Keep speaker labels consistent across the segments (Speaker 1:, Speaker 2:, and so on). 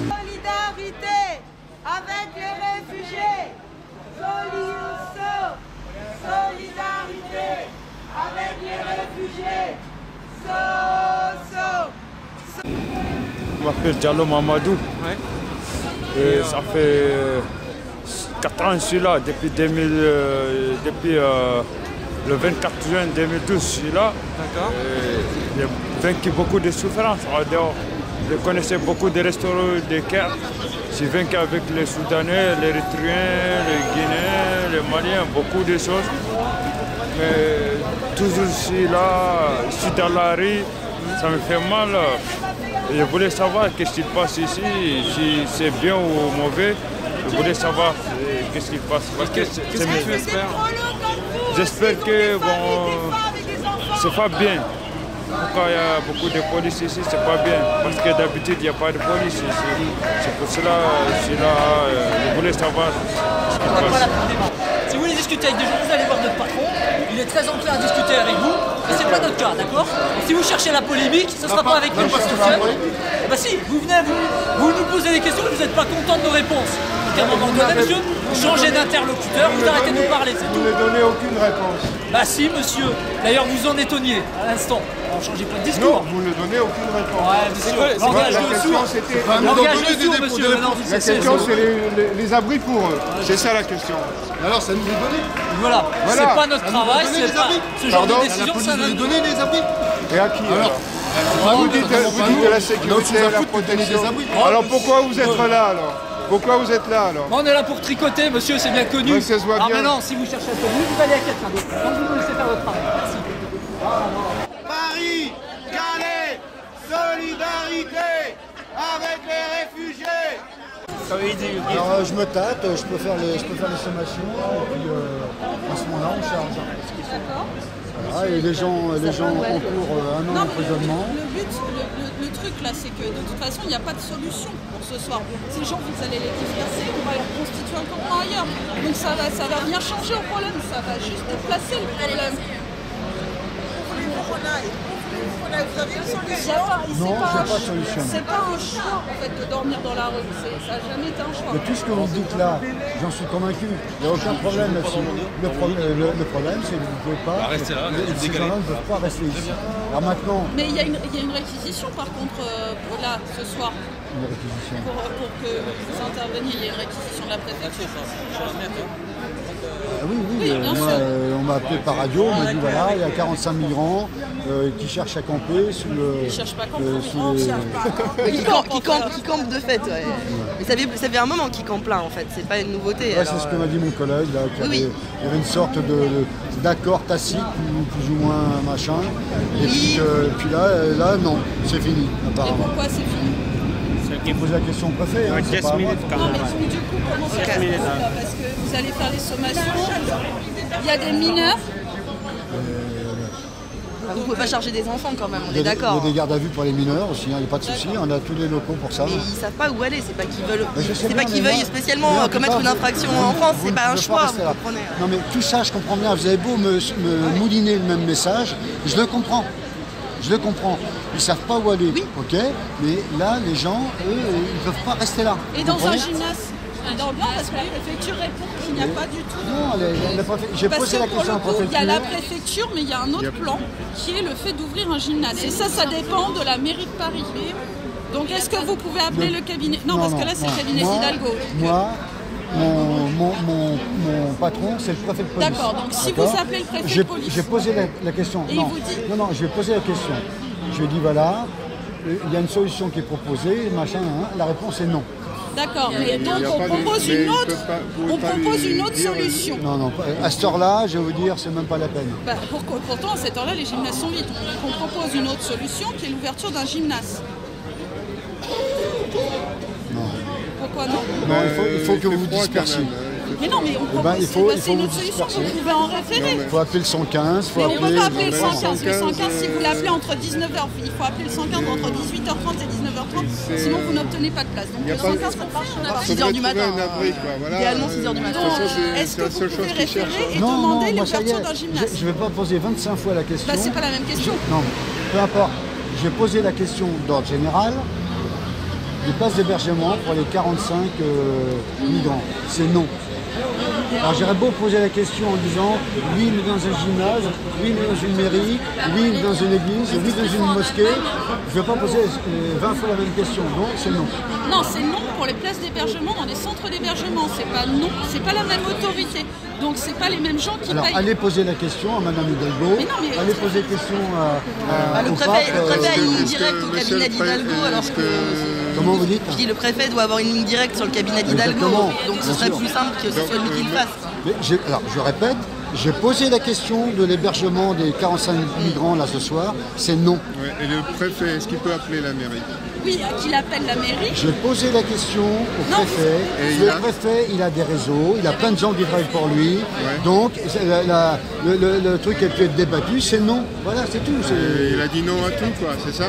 Speaker 1: Solidarité avec les réfugiés. Solidarité avec les réfugiés.
Speaker 2: Je m'appelle Diallo Mamadou.
Speaker 3: Ouais.
Speaker 2: Et ça fait 4 ans que je suis là, depuis le 24 juin 2012, je suis là.
Speaker 3: D'accord.
Speaker 2: J'ai vaincu beaucoup de souffrances. Je connaissais beaucoup de restaurants de Caire. J'ai vaincu avec les Soudanais, les Érythréens, les Guinéens, les Maliens, beaucoup de choses. Mais toujours je suis là, je suis dans la rue, ça me fait mal. Et je voulais savoir qu'est-ce qui se passe ici, si c'est bien ou mauvais. Je voulais savoir qu'est-ce qui se passe.
Speaker 3: Qu'est-ce que tu espères?
Speaker 2: J'espère que bon, c'est pas bien. Pourquoi il y a beaucoup de police ici, c'est pas bien. Parce que d'habitude, il n'y a pas de police ici. C'est pour cela que je suis là. Je voulais savoir ce qui se passe.
Speaker 4: Si vous voulez discuter avec des gens, vous allez voir notre patron. Il est très enclin à discuter avec vous. Mais c'est pas notre cas, d'accord? Si vous cherchez la polémique, ce ne sera pas avec nous. Bah si, vous venez, vous nous posez des questions, vous n'êtes pas content de nos réponses. Donc à un moment donné, monsieur, vous changez d'interlocuteur, vous arrêtez de nous parler, c'est tout.
Speaker 5: Vous ne donnez aucune réponse.
Speaker 4: Bah si, monsieur. D'ailleurs, vous en étonniez à l'instant. On ne changeait pas de discours.
Speaker 5: Non, vous ne donnez aucune réponse.
Speaker 4: Ouais, monsieur. Langage de sourd. Langage de sourd, monsieur.
Speaker 5: La question, c'est les abris pour eux. C'est ça la question.
Speaker 6: Alors, ça nous est donné.
Speaker 4: Voilà. C'est pas notre travail, c'est pas ce genre de décision, ça
Speaker 6: nous est donné les abris.
Speaker 5: Et à qui alors? Vous dites de la sécurité, la protection. Alors pourquoi vous êtes là alors? Pourquoi vous êtes là alors?
Speaker 4: On est là pour tricoter, monsieur, c'est bien connu.
Speaker 5: Oui, ça se voit
Speaker 4: Alors
Speaker 5: bien.
Speaker 4: maintenant, si vous cherchez à tenir, vous allez à quelqu'un d'autre. Donc vous nous laissez faire votre travail. Merci.
Speaker 7: Paris, Calais, solidarité avec les réfugiés.
Speaker 6: Alors je me tâte, je peux faire les sommations, et puis à ce moment-là on charge.
Speaker 1: D'accord.
Speaker 6: Voilà, et les gens encourent 1 an d'emprisonnement.
Speaker 1: Le truc là, c'est que de toute façon, il n'y a pas de solution pour ce soir. Ces gens, vous allez les disperser, on va leur constituer un campement ailleurs. Donc ça va rien changer au problème, ça va juste déplacer le problème. Vous avez une solution?
Speaker 6: Non, je n'ai pas de solution.
Speaker 1: C'est pas un choix en fait de dormir dans la rue, ça n'a jamais été un choix.
Speaker 6: Mais tout ce que vous dites là, j'en suis convaincu. Il n'y a aucun problème là-dessus. Le problème, c'est que vous ne pouvez pas. Ces gens-là ne peuvent pas rester ici. Alors maintenant.
Speaker 1: Mais il y a une réquisition par contre là ce soir.
Speaker 6: Une réquisition.
Speaker 1: Pour que vous interveniez, il y a une réquisition de la préfecture.
Speaker 6: Oui, on m'a appelé par radio, on m'a dit voilà, il y a 45 migrants qui cherchent à camper sous le.
Speaker 1: Ils ne cherchent pas à camper,
Speaker 8: qui campent de fait, ouais. Mais ça fait un moment qu'ils campent là en fait, c'est pas une nouveauté.
Speaker 6: Ouais, c'est ce que m'a dit mon collègue, là, il y avait une sorte d'accord tacite, plus ou moins machin. Et puis là, non, c'est fini, apparemment.
Speaker 1: Et pourquoi c'est fini?
Speaker 6: On pose la question au préfet. Hein,
Speaker 2: 10 minutes quand
Speaker 1: Non,
Speaker 2: même.
Speaker 1: mais du coup, comment ça se passe là? Parce que vous allez faire les sommations, il y a des mineurs.
Speaker 8: Vous pouvez pas charger des enfants quand même, on est
Speaker 6: Il y a
Speaker 8: d'accord.
Speaker 6: des gardes à vue pour les mineurs aussi, il n'y a pas de souci, on a tous les locaux pour ça.
Speaker 8: Mais ils savent pas où aller, c'est pas qu'ils veulent.
Speaker 6: Mais je sais
Speaker 8: C'est
Speaker 6: bien,
Speaker 8: pas qu'ils
Speaker 6: mais
Speaker 8: veuillent
Speaker 6: moi-
Speaker 8: spécialement
Speaker 6: mais en tout
Speaker 8: commettre
Speaker 6: cas,
Speaker 8: une infraction en France, c'est pas un choix, vous comprenez.
Speaker 6: Non mais tout ça, je comprends bien, vous avez beau me mouliner le même message, je le comprends. Je le comprends. Ils ne savent pas où aller, ok? Mais là, les gens, eux, ils ne peuvent pas rester là.
Speaker 1: Et
Speaker 6: Vous
Speaker 1: dans un
Speaker 6: comprenez?
Speaker 1: gymnase, Non, parce que la préfecture répond qu'il n'y a pas du tout de...
Speaker 6: Non, j'ai posé la question à la préfecture.
Speaker 1: Il y a la préfecture, mais il y a un autre plan qui est le fait d'ouvrir un gymnase. Et ça dépend de la mairie de Paris. Donc est-ce que vous pouvez appeler le cabinet... Non, parce que là, c'est le cabinet d'Hidalgo.
Speaker 6: Moi, mon patron, c'est le préfet de police.
Speaker 1: D'accord, donc si vous appelez le préfet de police...
Speaker 6: J'ai posé la question.
Speaker 1: Et il vous dit...
Speaker 6: Non, je vais poser la question. Je lui ai dit, voilà, il y a une solution qui est proposée, machin, hein. La réponse est non.
Speaker 1: D'accord, mais donc on propose une autre solution.
Speaker 6: Non, à cette heure-là, je vais vous dire, c'est même pas la peine.
Speaker 1: Bah, pourtant, à cette heure-là, les gymnases sont vides. Donc on propose une autre solution qui est l'ouverture d'un gymnase.
Speaker 6: Non.
Speaker 1: Pourquoi non?
Speaker 6: Non, il faut que vous vous dispersiez.
Speaker 1: Mais non, mais on propose c'est une autre solution, vous pouvez en référer.
Speaker 6: Il faut appeler le 115,
Speaker 1: mais on ne peut pas appeler le 115. Le 115, si vous l'appelez entre 19h, il faut appeler le 115 entre 18h30 et 19h30, sinon vous n'obtenez pas de place. Donc le 115, ça marche
Speaker 8: 6h du matin. Idéalement 6h du matin.
Speaker 1: Est-ce que vous pouvez référer et demander l'ouverture d'un gymnase?
Speaker 6: Je ne vais pas poser 25 fois la question.
Speaker 1: Bah, c'est pas la même question.
Speaker 6: Non, peu importe. Je vais poser la question d'ordre général. Des places d'hébergement pour les 45 migrants. C'est non. Alors j'aurais beau poser la question en disant oui mais dans un gymnase, oui mais dans une mairie, oui mais dans une église, oui dans une mosquée. Je ne vais pas poser 20 fois la même question. Non, c'est non.
Speaker 1: Non, c'est non pour les places d'hébergement dans les centres d'hébergement. C'est pas non, c'est pas la même autorité. Donc c'est pas les mêmes gens qui
Speaker 6: Alors,
Speaker 1: payent.
Speaker 6: Allez poser la question à Madame Hidalgo. Allez poser la question à
Speaker 8: le préfet a une ligne directe au cabinet d'Hidalgo alors que...
Speaker 6: Comment vous dites?
Speaker 8: Je dis le préfet doit avoir une ligne directe sur le cabinet d'Hidalgo. Donc ce serait plus simple que ce soit lui qui le fasse.
Speaker 6: Mais alors je répète, j'ai posé la question de l'hébergement des 45 migrants là ce soir, c'est non.
Speaker 5: Ouais, et le préfet, est-ce qu'il peut appeler la mairie?
Speaker 1: Oui, qu'il appelle la mairie.
Speaker 6: J'ai posé la question au préfet. Le préfet, il a des réseaux, il a plein de gens qui travaillent pour lui. Ouais. Donc le truc qui a pu être débattu, c'est non. Voilà, c'est tout.
Speaker 5: Il a dit non à tout, quoi, c'est ça?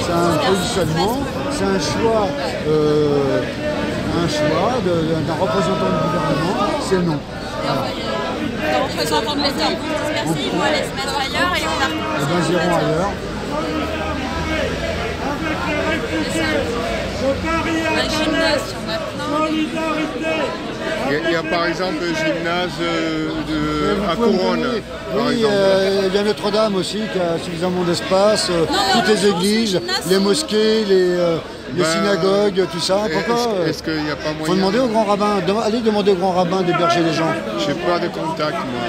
Speaker 6: C'est un positionnement, c'est un choix d'un représentant du gouvernement, c'est non.
Speaker 1: Voilà. Un représentant de l'État.
Speaker 3: Ils vont aller se mettre ailleurs et on a...
Speaker 6: Eh bien, ils iront ailleurs.
Speaker 3: Un gymnase, on a plein.
Speaker 5: Il y a par exemple le gymnase à Couronne.
Speaker 6: Oui, il y a Notre-Dame aussi qui a suffisamment d'espace, toutes les églises, les mosquées, les synagogues, tout ça. Pourquoi
Speaker 5: Est-ce qu'il n'y a pas moyen?
Speaker 6: Il faut demander au grand rabbin, allez demander au grand rabbin d'héberger les gens.
Speaker 5: Je n'ai pas de contact, moi.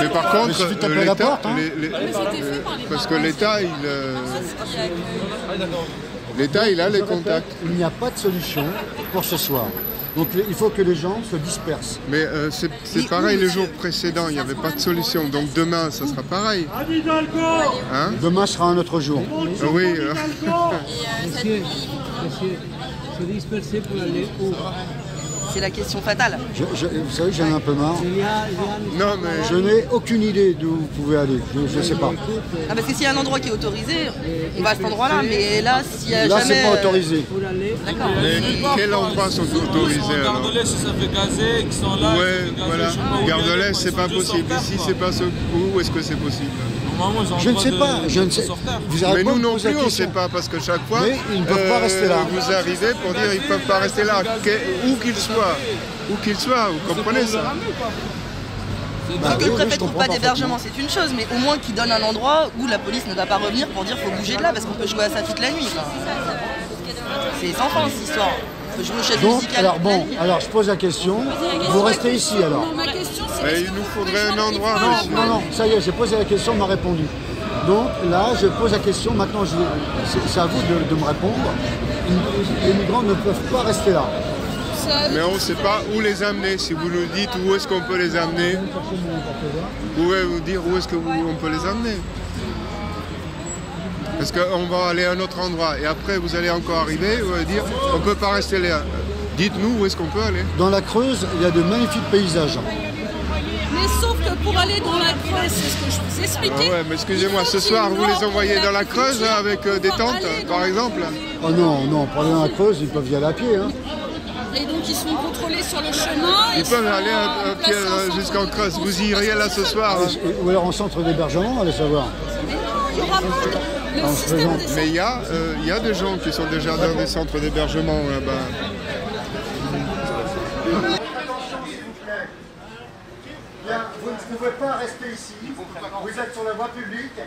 Speaker 5: Mais par contre, l'État, parce que l'État, il a les contacts.
Speaker 6: Il n'y a pas de solution pour ce soir. Donc il faut que les gens se dispersent.
Speaker 5: Mais c'est pareil, le jour précédent, il n'y avait pas de solution. Donc demain, ça sera pareil. Hein?
Speaker 6: Demain sera un autre jour.
Speaker 5: Oui.
Speaker 9: Monsieur, se disperser pour aller où?
Speaker 8: C'est la question fatale.
Speaker 6: Vous savez, j'en ai un peu marre.
Speaker 5: Non, mais...
Speaker 6: Je n'ai aucune idée d'où vous pouvez aller. Je ne sais pas.
Speaker 8: Ah, parce que s'il y a un endroit qui est autorisé, on va à cet endroit-là. Mais là, s'il y a
Speaker 6: là,
Speaker 8: jamais...
Speaker 6: c'est pas autorisé.
Speaker 8: D'accord.
Speaker 5: Mais quels endroits sont autorisés alors?
Speaker 9: Gardelais, si ça fait gazer, qui sont là.
Speaker 5: Ouais, voilà. Gardelais, c'est pas possible. Ici, c'est pas où est-ce que c'est possible?
Speaker 6: Je ne sais pas, je ne sais.
Speaker 5: Mais nous non plus, on ne sait pas, parce que chaque fois,
Speaker 6: ils ne peuvent pas rester là.
Speaker 5: Vous arrivez pour dire qu'ils ne peuvent pas rester là, où qu'ils soient, vous comprenez ça?
Speaker 8: Que le préfet ne trouve pas d'hébergement, c'est une chose, mais au moins qu'il donne un endroit où la police ne va pas revenir pour dire qu'il faut bouger de là, parce qu'on peut jouer à ça toute la nuit. C'est sans fin cette histoire. On peut jouer aux chaises musicales.
Speaker 6: Alors je pose la question, vous restez ici alors.
Speaker 1: Non, ma question,
Speaker 5: mais il nous faudrait un endroit.
Speaker 6: Non, ça y est, j'ai posé la question, on m'a répondu. Donc là, je pose la question, maintenant c'est à vous de me répondre. Les migrants ne peuvent pas rester là.
Speaker 5: Mais on ne sait pas où les amener. Si vous nous dites où est-ce qu'on peut les amener, vous pouvez vous dire où est-ce qu'on peut les amener. Parce qu'on va aller à un autre endroit et après vous allez encore arriver, vous allez dire on ne peut pas rester là. Dites-nous où est-ce qu'on peut aller.
Speaker 6: Dans la Creuse, il y a de magnifiques paysages.
Speaker 1: Mais sauf que pour aller dans la Creuse, c'est ce que je vous expliquais.
Speaker 5: Ah ouais, mais excusez-moi, ce soir vous les envoyez dans la Creuse avec des tentes par exemple?
Speaker 6: Oh non, pour aller dans la Creuse, ils peuvent y aller à pied. Hein.
Speaker 1: Et donc ils sont contrôlés sur le chemin.
Speaker 5: Ils peuvent aller à pied jusqu'en Creuse. Vous y iriez là ce soir?
Speaker 6: Ou alors en centre d'hébergement, allez savoir.
Speaker 1: Mais non, il n'y aura pas le système des...
Speaker 5: Mais il y a des gens qui sont déjà dans des centres d'hébergement là-bas.
Speaker 6: Bien, vous ne pouvez pas rester ici. Vous êtes sur la voie publique.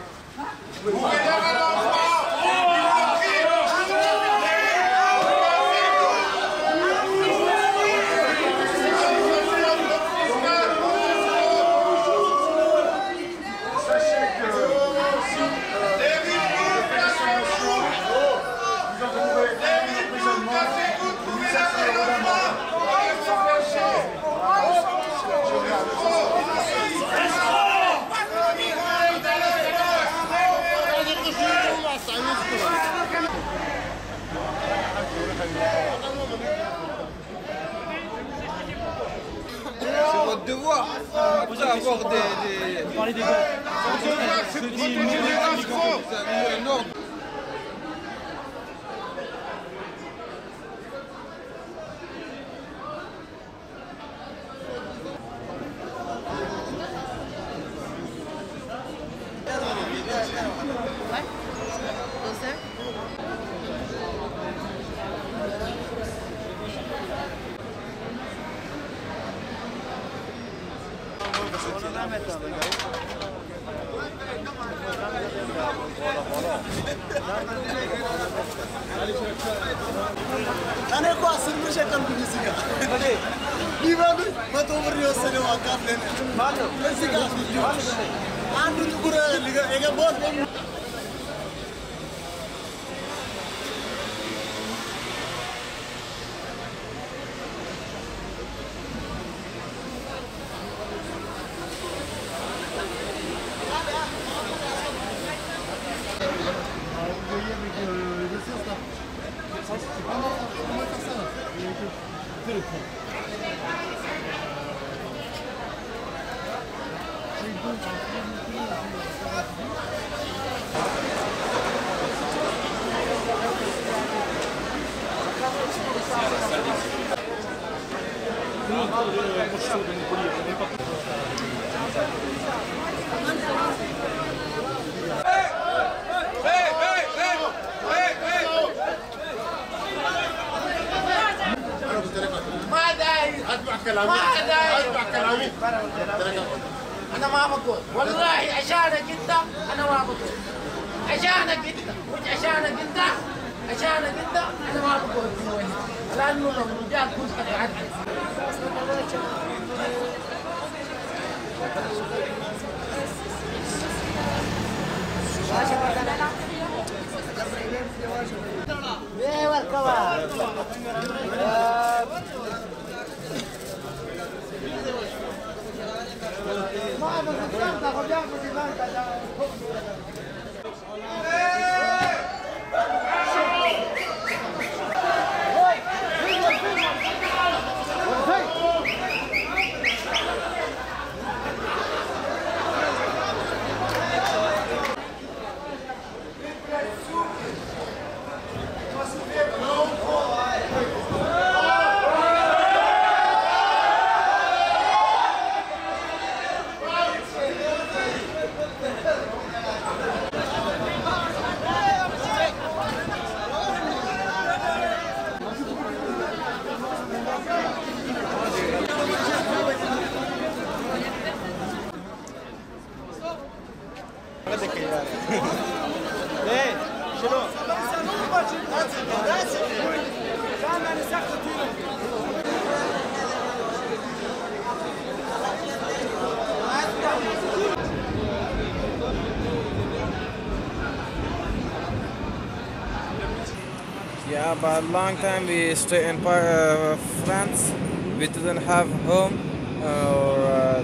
Speaker 7: C'est votre devoir. Vous allez avoir des...
Speaker 4: Parler des gars.
Speaker 7: C'est protéger les rafros. Vous avez un ordre.
Speaker 10: أنا أقول أصل مشاكل بالنسيجا. ليه ما تمر يوصل وقاف لنا. ماله. بالنسيجا. عنده تقول إيجا بود. أنا ما بقول والله عشانك أنت أنا ما بقول عشانك أنت مش عشانك أنت عشانك أنت أنا ما بقول لأنه لو رجال كنت قاعد
Speaker 11: Yeah, but a long time we stay in France. We didn't have home, or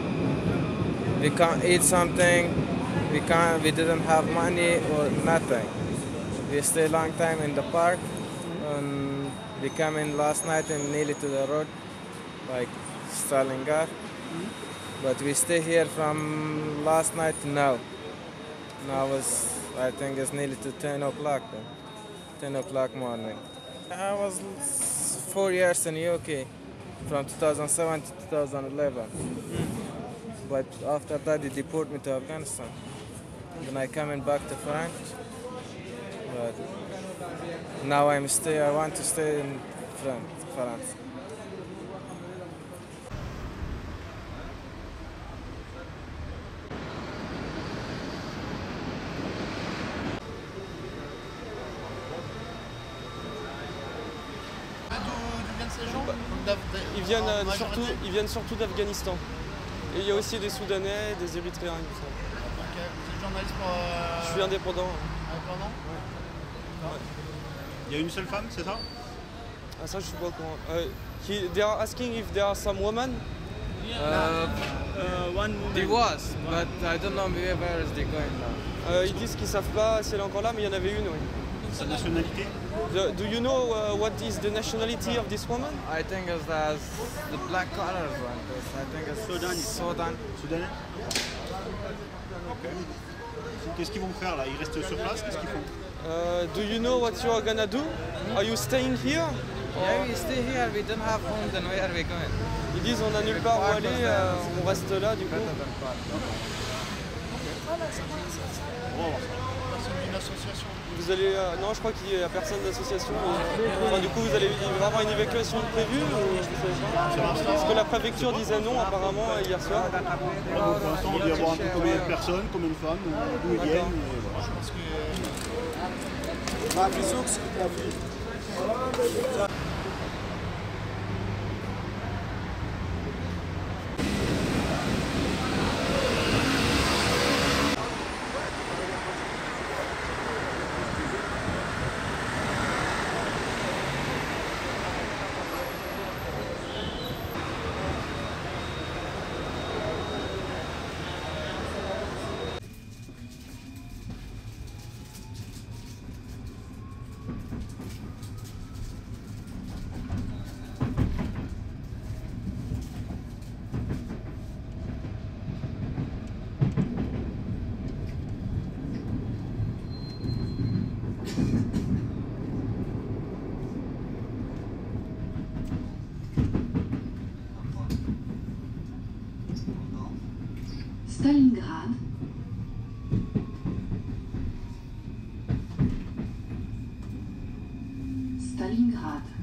Speaker 11: we can't eat something. We didn't have money or nothing. We stay a long time in the park, and we come in last night and nearly to the road, like Stalingrad. But we stay here from last night to now. Now I think it's nearly to 10 o'clock. 10 o'clock morning. I was 4 years in UK, from 2007 to 2011. But after that, they deported me to Afghanistan. Then I coming back to France. But now I want to stay in France.
Speaker 12: Ils viennent surtout d'Afghanistan. Et il y a aussi des Soudanais, des Érythréens et tout ça.
Speaker 13: Ok, vous êtes journaliste pour...
Speaker 12: Je suis indépendant.
Speaker 13: Indépendant ? Ouais. Il y a une seule femme, c'est ça?
Speaker 12: Ah ça je suis pas au courant. They are asking if there are some women.
Speaker 11: One woman. There was, but I don't know where is they going now.
Speaker 12: Ils disent qu'ils savent pas si elle est encore là, mais il y en avait une, oui.
Speaker 13: Sa nationalité?
Speaker 12: Do you know what is the nationality of this woman?
Speaker 11: I think it's the black collar one. I think it's Sudan.
Speaker 13: Soudanais? Ok. Qu'est-ce qu'ils vont faire là? Ils restent sur place? Qu'est-ce qu'ils font?
Speaker 12: Do you know what you are gonna do? Are you staying here?
Speaker 11: Yeah, we stay here. We don't have home. Then where are we going?
Speaker 12: Ils disent on n'a nulle part où aller, on reste là du coup.
Speaker 13: C'est une association.
Speaker 12: Vous allez... non, je crois qu'il n'y a personne d'association. Enfin, du coup, il va y avoir une évacuation prévue ou... Parce que la préfecture disait non apparemment hier soir.
Speaker 13: Pour l'instant, on doit voir un peu combien de personnes, combien de femmes, d'où ils viennent. Voilà. Je pense que...
Speaker 14: Stalingrad, Stalingrad.